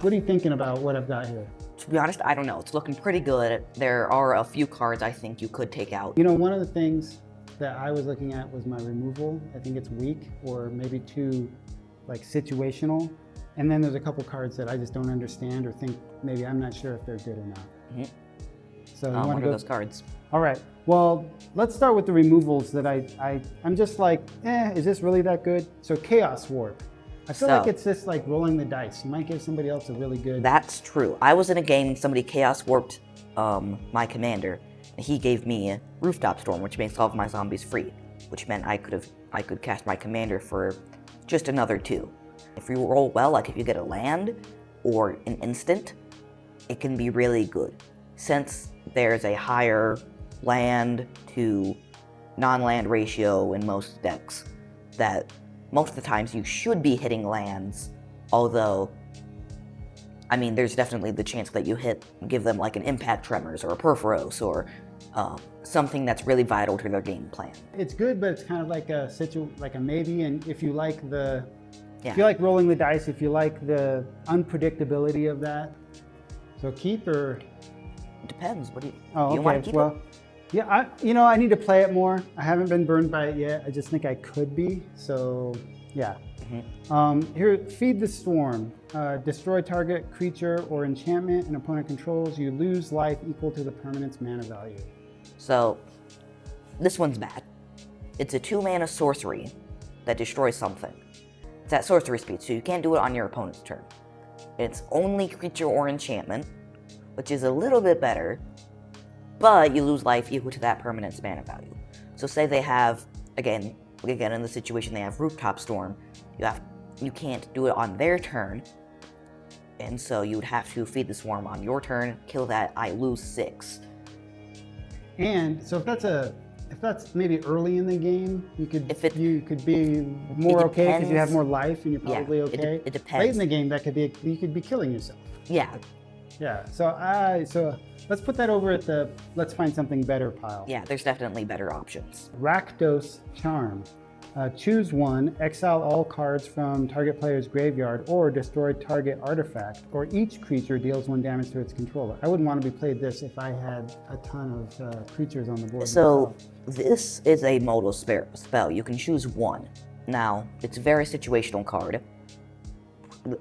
What are you thinking about what I've got here? To be honest, I don't know. It's looking pretty good. There are a few cards I think you could take out. You know, one of the things that I was looking at was my removal. I think it's weak or maybe too like situational. And then there's a couple cards that I just don't understand or think maybe I'm not sure if they're good or not. Mm-hmm. So What are those cards? All right. Well, let's start with the removals that I'm just like, is this really that good? So Chaos Warp. I feel like it's just like rolling the dice. You might give somebody else a really good. That's true. I was in a game, somebody Chaos Warped my commander, and he gave me a Rooftop Storm, which makes all of my zombies free, which meant I could cast my commander for just another 2. If you roll well, like if you get a land or an instant, it can be really good. Since there's a higher land to non-land ratio in most decks, that most of the times you should be hitting lands, although, I mean, there's definitely the chance that you give them like an Impact Tremors or a Perforos or something that's really vital to their game plan. It's good, but it's kind of like a maybe. And if you like if you like rolling the dice, if you like the unpredictability of that, so keep or. It depends. What do you? Oh, you want to keep it? Yeah, I need to play it more. I haven't been burned by it yet. I just think I could be. So, yeah. Mm-hmm. Here, Feed the Storm. Destroy target creature or enchantment an opponent controls. You lose life equal to the permanent's mana value. So, this one's bad. It's a 2-mana sorcery that destroys something. It's at sorcery speed, so you can't do it on your opponent's turn. It's only creature or enchantment, which is a little bit better, but you lose life equal to that permanent's mana value. So say they have, again in the situation they have Rooftop Storm, you can't do it on their turn, and so you would have to Feed the Swarm on your turn, kill that, I lose 6. And so if that's maybe early in the game, you could be more okay because you have more life and you're probably okay. It depends. Late in the game, you could be killing yourself. Yeah. Yeah. So let's put that over at the let's find something better pile. Yeah, there's definitely better options. Rakdos Charm. Choose one, exile all cards from target player's graveyard or destroy target artifact, or each creature deals 1 damage to its controller. I wouldn't want to be played this if I had a ton of creatures on the board. So this is a modal spell. You can choose one. Now, it's a very situational card.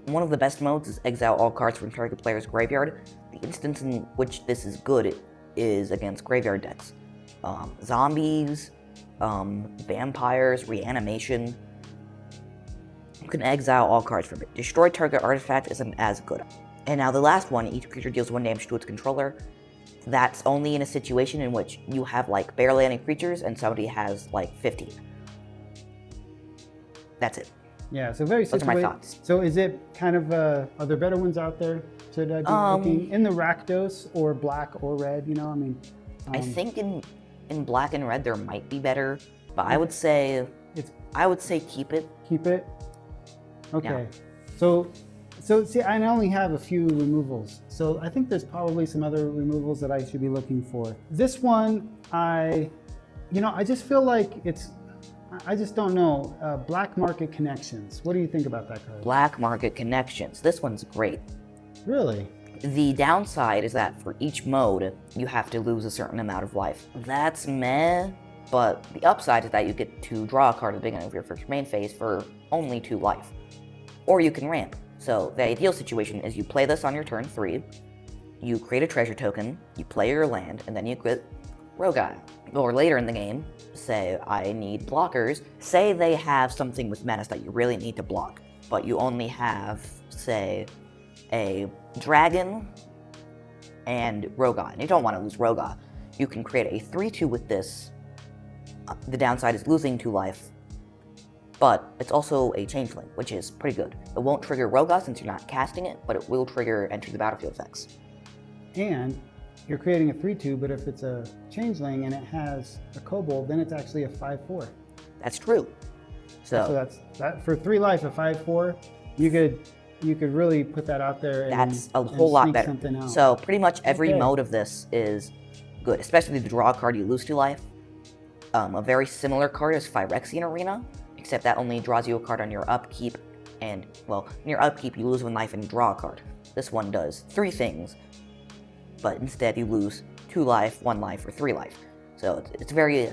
One of the best modes is exile all cards from target player's graveyard. The instance in which this is good is against graveyard decks. Zombies, vampires, reanimation. You can exile all cards from it. Destroy target artifact isn't as good. And now the last one, each creature deals 1 damage to its controller. That's only in a situation in which you have like barely any creatures and somebody has like 15. That's it. Yeah, so very situational. Those are my thoughts. So is it kind of, are there better ones out there? Should I be looking in the Rakdos or black or red, I mean? I think in black and red there might be better, but I would say keep it. Keep it? Okay. Yeah. So see, I only have a few removals. So I think there's probably some other removals that I should be looking for. This one, I just feel like I just don't know. Black Market Connections. What do you think about that card? Black Market Connections. This one's great. Really? The downside is that for each mode, you have to lose a certain amount of life. That's meh, but the upside is that you get to draw a card at the beginning of your first main phase for only 2 life. Or you can ramp. So the ideal situation is you play this on your turn 3, you create a treasure token, you play your land, and then you quit Rohgahh. Or later in the game, say I need blockers, say they have something with menace that you really need to block, but you only have, say, a dragon and Rohgahh, and you don't want to lose Rohgahh. You can create a 3/2 with this. The downside is losing 2 life, but it's also a changeling, which is pretty good. It won't trigger Rohgahh since you're not casting it, but it will trigger enter the battlefield effects. And you're creating a 3/2, but if it's a changeling and it has a kobold, then it's actually a 5/4. That's true. So that's that for 3 life, a 5/4. You could really put that out there. That's a whole lot better. So pretty much every mode of this is good, especially the draw card you lose 2 life. A very similar card is Phyrexian Arena, except that only draws you a card on your upkeep, and, well, in your upkeep you lose 1 life and you draw a card. This one does 3 things, but instead you lose 2 life, 1 life, or 3 life. So it's very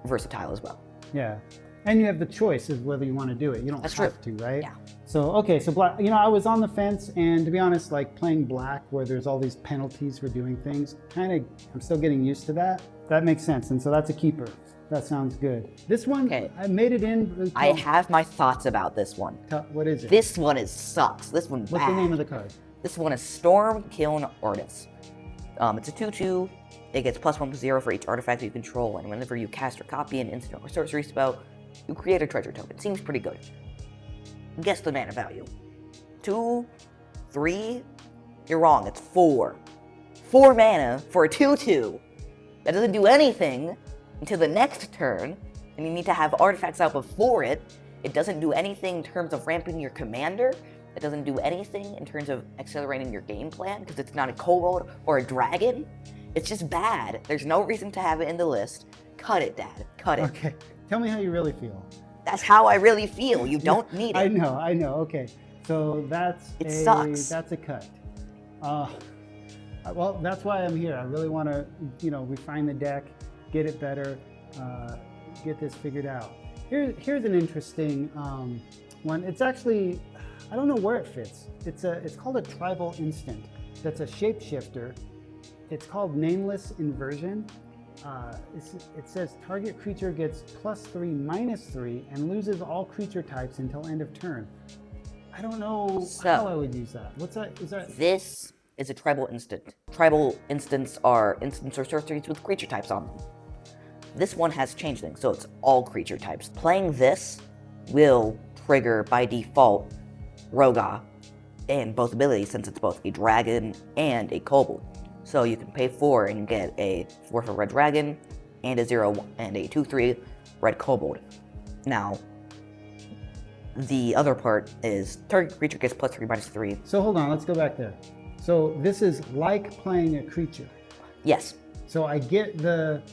versatile as well. Yeah. And you have the choice of whether you want to do it. You don't That's have true. to, right? Yeah. So, okay, so black, I was on the fence, and to be honest, like playing black where there's all these penalties for doing things, I'm still getting used to that. That makes sense, and so that's a keeper. That sounds good. This one, Okay. I made it in. I have my thoughts about this one. What is it? This one sucks. This one bad. What's the name of the card? This one is Storm Kiln Artist. It's a 2/2. It gets +1/+0 for each artifact you control, and whenever you cast or copy an instant or sorcery spell, you create a treasure token. Seems pretty good. Guess the mana value. 2, 3? You're wrong, it's 4. 4 mana for a 2/2. That doesn't do anything until the next turn, and you need to have artifacts out before it. It doesn't do anything in terms of ramping your commander. It doesn't do anything in terms of accelerating your game plan, because it's not a kobold or a dragon. It's just bad. There's no reason to have it in the list. Cut it, Dad. Cut it. Okay, tell me how you really feel. That's how I really feel. You don't need it. I know, okay. So sucks. That's a cut. Well, that's why I'm here. I really want to, refine the deck, get it better, get this figured out. Here's an interesting one. It's actually, I don't know where it fits. It's called a tribal instant. That's a shapeshifter. It's called Nameless Inversion. It says target creature gets +3/-3 and loses all creature types until end of turn. I don't know how I would use that. What's that? Is that? This is a tribal instant. Tribal instants are instants or sorceries with creature types on them. This one has changeling, so it's all creature types. Playing this will trigger by default Rohgahh and both abilities, since it's both a dragon and a kobold. So you can pay 4 and get a 4 for red dragon and a 0 and a 2/3 red kobold. Now, the other part is target creature gets +3/-3. So hold on, let's go back there. So this is like playing a creature. Yes. So I get the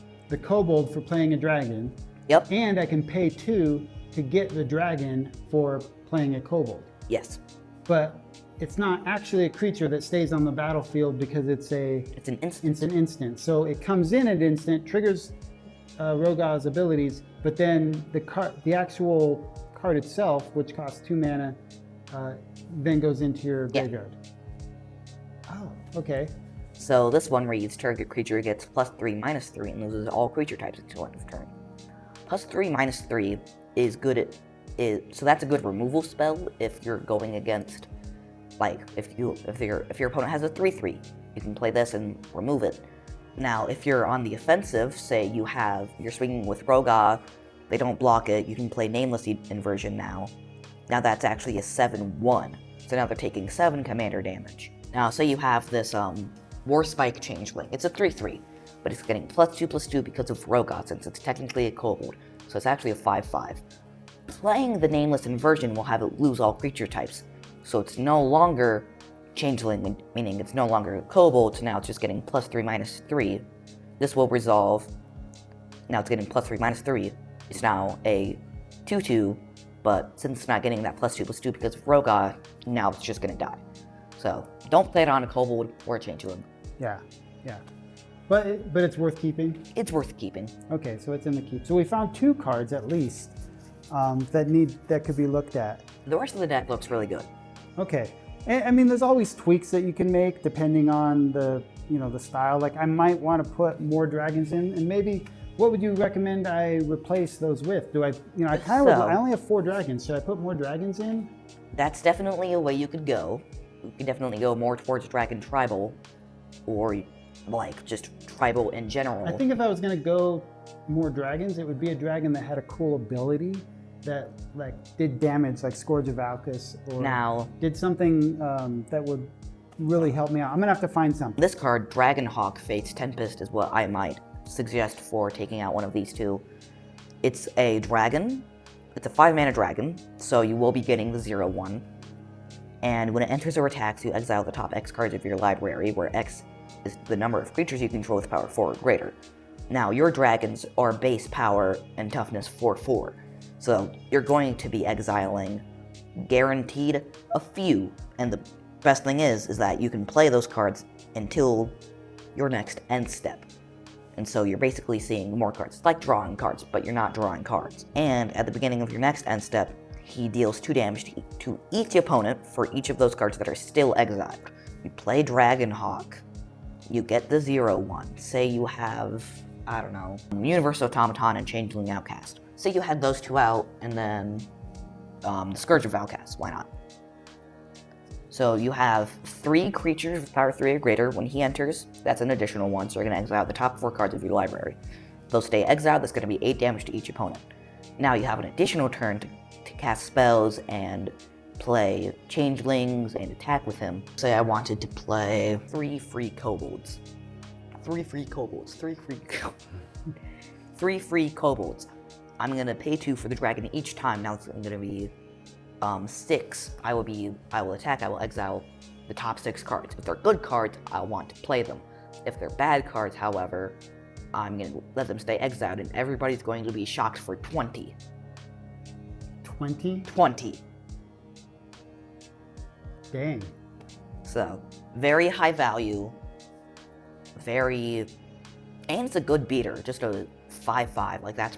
kobold for playing a dragon. Yep. And I can pay 2 to get the dragon for playing a kobold. Yes. But it's not actually a creature that stays on the battlefield because it's an instant. It's an instant. So it comes in at instant, triggers Rohgah's abilities, but then the actual card itself, which costs 2 mana, then goes into your graveyard. Oh, okay. So this one reads, target creature gets +3/-3 and loses all creature types until end of turn. +3/-3 is good so that's a good removal spell if you're going against, like, if your opponent has a 3/3, you can play this and remove it. Now, if you're on the offensive, say you're swinging with Rohgahh, they don't block it, you can play Nameless Inversion now. Now that's actually a 7/1, so now they're taking 7 commander damage. Now, say you have this Warspike Changeling. It's a 3/3, but it's getting +2/+2 because of Rohgahh, since it's technically a kobold, so it's actually a 5/5. Playing the Nameless Inversion will have it lose all creature types, so it's no longer Changeling, meaning it's no longer a kobold, so now it's just getting +3/-3. This will resolve. Now it's getting +3/-3. It's now a 2/2, but since it's not getting that +2/+2 because of Rohgahh, now it's just gonna die. So don't play it on a kobold or a Changeling. Yeah. But it's worth keeping? It's worth keeping. Okay, so it's in the keep. So we found 2 cards at least that could be looked at. The rest of the deck looks really good. Okay. And, I mean, there's always tweaks that you can make depending on the style. Like I might want to put more dragons in, and maybe what would you recommend I replace those with? Do I only have 4 dragons. Should I put more dragons in? That's definitely a way you could go. You could definitely go more towards Dragon Tribal, or like just Tribal in general. I think if I was going to go more dragons, it would be a dragon that had a cool ability that like did damage, like Scourge of Alcus, or did something that would really help me out. I'm gonna have to find something. This card, Dragonhawk Fate's Tempest, is what I might suggest for taking out one of these 2. It's a dragon. It's a 5-mana dragon, so you will be getting the 0/1. And when it enters or attacks, you exile the top X cards of your library, where X is the number of creatures you control with power 4 or greater. Now, your dragons are base power and toughness 4/4, so you're going to be exiling guaranteed a few, and the best thing is that you can play those cards until your next end step. And so you're basically seeing more cards. It's like drawing cards, but you're not drawing cards. And at the beginning of your next end step, he deals 2 damage to each opponent for each of those cards that are still exiled. You play Dragonhawk, you get the 0/1. Say you have, I don't know, Universal Automaton and Changeling Outcast. Say you had those 2 out, and then the Scourge of Outcast, why not? So you have 3 creatures with power 3 or greater. When he enters, that's an additional 1, so you're going to exile the top 4 cards of your library. They'll stay exiled, that's going to be 8 damage to each opponent. Now you have an additional turn to cast spells and play Changelings and attack with him. Say I wanted to play 3 free kobolds. 3 free kobolds. 3 free Three free kobolds. I'm going to pay 2 for the dragon each time. Now it's going to be 6. I will attack, I will exile the top 6 cards. If they're good cards, I want to play them. If they're bad cards, however, I'm going to let them stay exiled, and everybody's going to be shocked for 20. 20? 20. Dang. So, very high value, and it's a good beater, just a 5/5, like that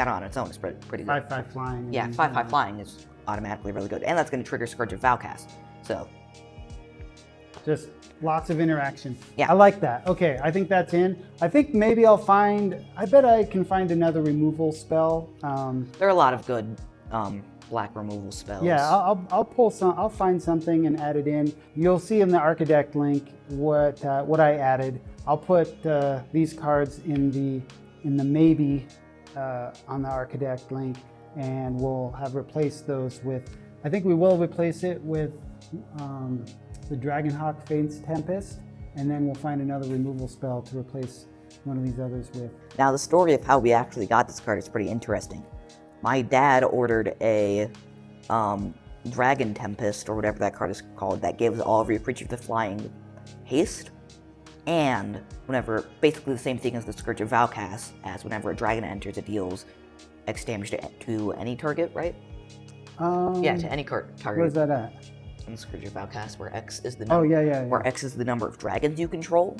on its own is pretty good. 5/5 flying. Yeah, 5/5 flying is automatically really good, and that's going to trigger Scourge of Valcast. So, just lots of interaction. Yeah. I like that. Okay, I think that's in. I think maybe I bet I can find another removal spell. there are a lot of good black removal spells. Yeah, I'll pull some. I'll find something and add it in. You'll see in the Architect link what I added. I'll put these cards in the maybe on the Architect link, and we'll have replaced those with. I think we will replace it with the Dragonhawk Fate's Tempest, and then we'll find another removal spell to replace one of these others with. Now, the story of how we actually got this card is pretty interesting. My dad ordered a Dragon Tempest, or whatever that card is called, that gives all of your creatures the flying haste, and basically the same thing as the Scourge of Valcast, as whenever a dragon enters, it deals X damage to any target, right? Yeah, to any target. Where's that at? In the Scourge of Valcast, where X is the Oh, number. yeah. Where X is the number of dragons you control.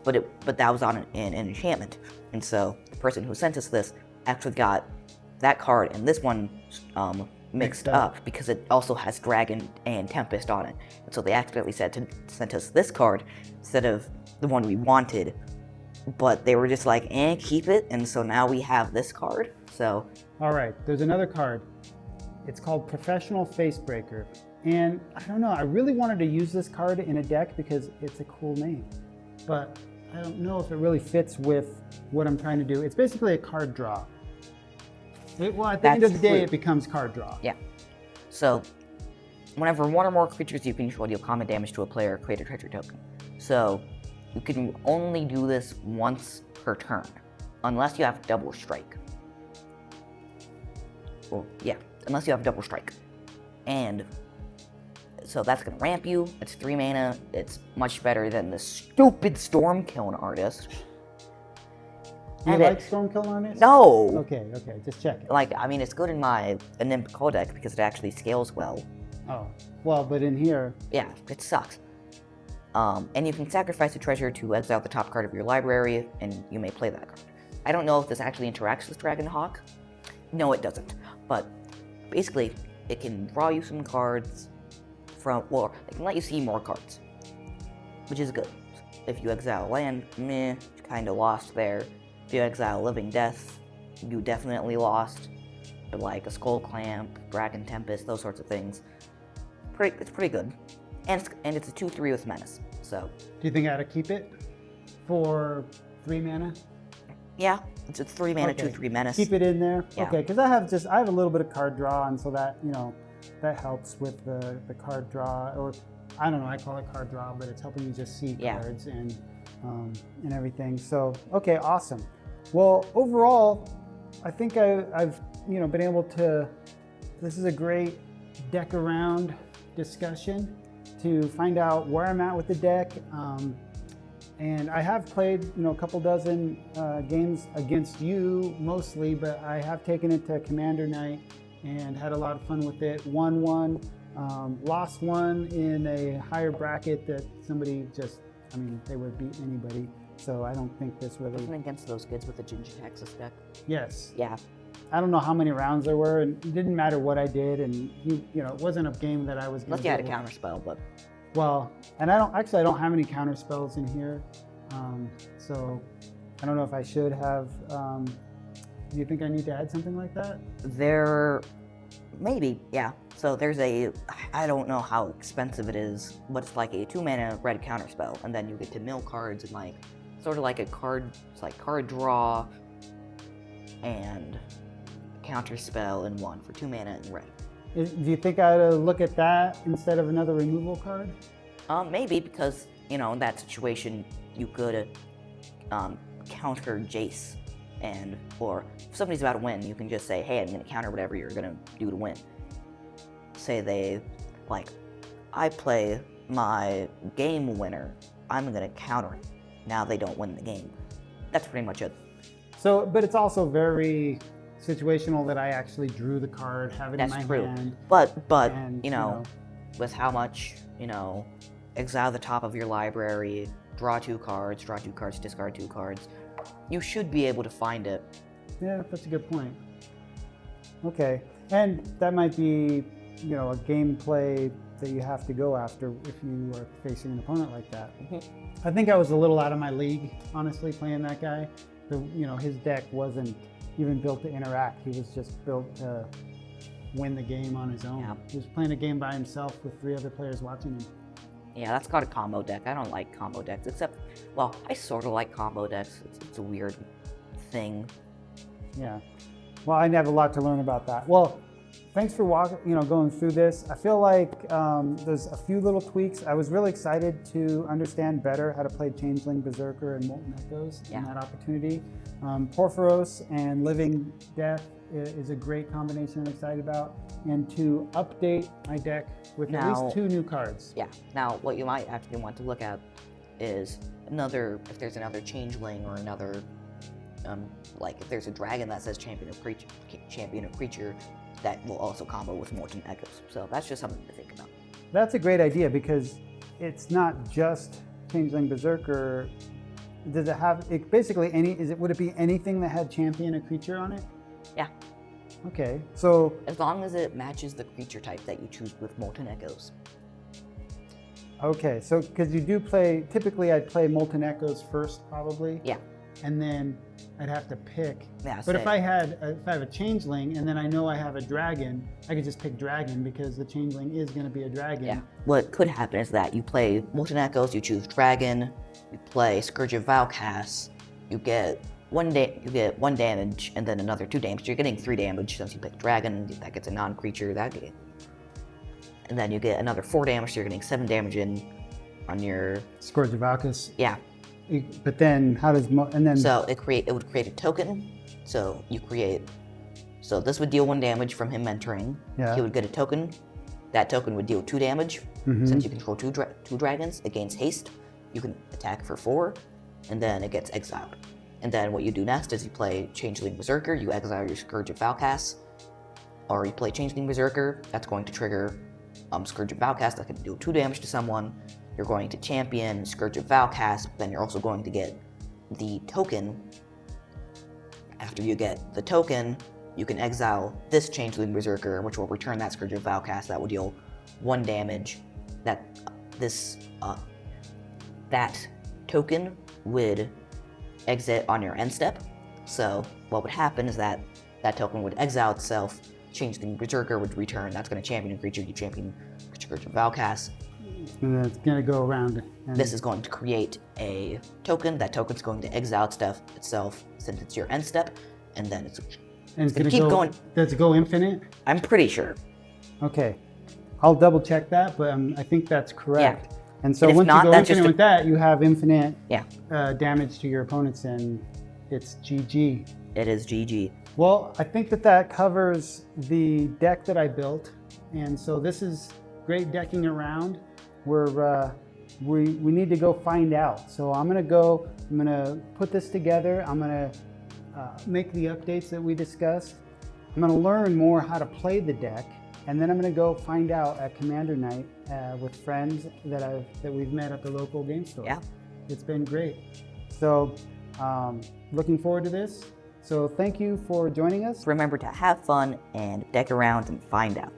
But that was on an enchantment, and so the person who sent us this actually got that card and this one mixed up because it also has Dragon and Tempest on it. And so they accidentally sent us this card instead of the one we wanted. But they were just like, keep it. And so now we have this card. So. All right, there's another card. It's called Professional Facebreaker. And I don't know, I really wanted to use this card in a deck because it's a cool name. But I don't know if it really fits with what I'm trying to do. It's basically a card draw. At the end of the day, it becomes card draw. Yeah. So, whenever 1 or more creatures you control deal combat damage to a player, create a treasure token. So, you can only do this once per turn, unless you have double strike. Well, yeah, unless you have double strike. And so that's going to ramp you. It's 3 mana. It's much better than the stupid Stormkiln Artist. You like Stormkiln Artist? No! Okay, just check it. It's good in my Inimicable deck because it actually scales well. Oh, well, but in here... Yeah, it sucks. And you can sacrifice a treasure to exile the top card of your library, and you may play that card. I don't know if this actually interacts with Dragonhawk. No, it doesn't. But basically, it can draw you some cards it can let you see more cards, which is good. If you exile land, kind of lost there. If you exile Living Death, you definitely lost. But like a Skull Clamp, Dragon Tempest, those sorts of things, it's pretty good. And it's a 2/3 with Menace. So. Do you think I ought to keep it for 3 mana? Yeah, it's a 3 mana, 2/3 Menace. Keep it in there. Yeah. Okay, because I have a little bit of card draw, and so that that helps with the card draw, or I don't know, I call it card draw, but it's helping you just see cards and everything. So okay, awesome. Well, overall, I think I've been able to. This is a great deck around discussion to find out where I'm at with the deck. And I have played, a couple dozen games against you mostly, but I have taken it to Commander Night and had a lot of fun with it. Won one, Lost one in a higher bracket that somebody just, I mean, they would beat anybody. So I don't think this really. Wasn't against those kids with the Ginger Texas deck. Yes. Yeah. I don't know how many rounds there were, and it didn't matter what I did, and it wasn't a game that I was. Unless you had a counter spell, but. Well, and I don't have any counter spells in here, so I don't know if I should have. Do you think I need to add something like that? Maybe, yeah. So there's I don't know how expensive it is, but it's like a 2-mana red counter spell, and then you get to mill cards and like sort of like it's like card draw and counter spell in one for 2 mana in red. Do you think I ought to look at that instead of another removal card? Maybe, because in that situation you could counter Jace, or if somebody's about to win, you can just say, hey, I'm going to counter whatever you're going to do to win. Say I play my game winner, I'm going to counter it. Now they don't win the game. That's pretty much it. So, but it's also very situational that I actually drew the card, have it in my hand. But with how much, exile the top of your library, draw 2 cards, discard 2 cards, you should be able to find it. Yeah, that's a good point. Okay, and that might be, a gameplay that you have to go after if you are facing an opponent like that. I think I was a little out of my league, honestly, playing that guy. His deck wasn't even built to interact. He was just built to win the game on his own. Yeah. He was playing a game by himself with 3 other players watching him. Yeah, that's called a combo deck. I don't like combo decks, except, well, I sort of like combo decks. It's a weird thing. Yeah. Well, I have a lot to learn about that. Well, thanks for going through this. I feel like there's a few little tweaks. I was really excited to understand better how to play Changeling, Berserker, and Molten Echoes in that opportunity. Porphyros and Living Death is a great combination I'm excited about. And to update my deck with at least 2 new cards. Yeah. Now, what you might actually want to look at is if there's another Changeling or another, if there's a dragon that says Champion of Creature, that will also combo with Molten Echoes. So that's just something to think about. That's a great idea because it's not just Changeling Berserker. Does it have basically would it be anything that had Champion a Creature on it? Yeah. Okay, so as long as it matches the creature type that you choose with Molten Echoes. Okay, so because you do play, typically I'd play Molten Echoes first, probably. Yeah. And then I'd have to pick. Yeah, but if I have a Changeling and then I know I have a dragon, I could just pick dragon because the Changeling is going to be a dragon. Yeah. What could happen is that you play Molten Echoes, you choose dragon, you play Scourge of Valkas, you get 1 damage and then another 2 damage. You're getting 3 damage since you pick dragon. That gets a non-creature that game. And then you get another 4 damage. So you're getting 7 damage on your Scourge of Valkas. Yeah. But then how does So it would create a token. So this would deal 1 damage from him entering. Yeah. He would get a token. That token would deal 2 damage. Since you control two dragons, it gains haste. You can attack for 4, and then it gets exiled. And then what you do next is you play Changeling Berserker, you exile your Scourge of Valkas, or you play Changeling Berserker, that's going to trigger Scourge of Valkas, that can do 2 damage to someone. You're going to champion Scourge of Valkas, then you're also going to get the token. After you get the token, you can exile this Changeling Berserker, which will return that Scourge of Valkas, that will deal 1 damage. That token would exit on your end step. So what would happen is that token would exile itself, Changeling Berserker would return, that's going to champion a creature, you champion Scourge of Valkas. And it's going to go around. This is going to create a token. That token's going to exile itself since it's your end step, and then it's going to keep going. Does it go infinite? I'm pretty sure. Okay. I'll double check that, but I think that's correct. Yeah. And so once you go infinite with that, you have infinite damage to your opponents, and it's GG. It is GG. Well, I think that covers the deck that I built, and so this is great decking around. We need to go find out. So I'm gonna put this together. I'm gonna make the updates that we discussed. I'm gonna learn more how to play the deck, And then I'm going to go find out at Commander Night with friends that we've met at the local game store. Yeah. It's been great. So looking forward to this. So thank you for joining us. Remember to have fun and deck around and find out.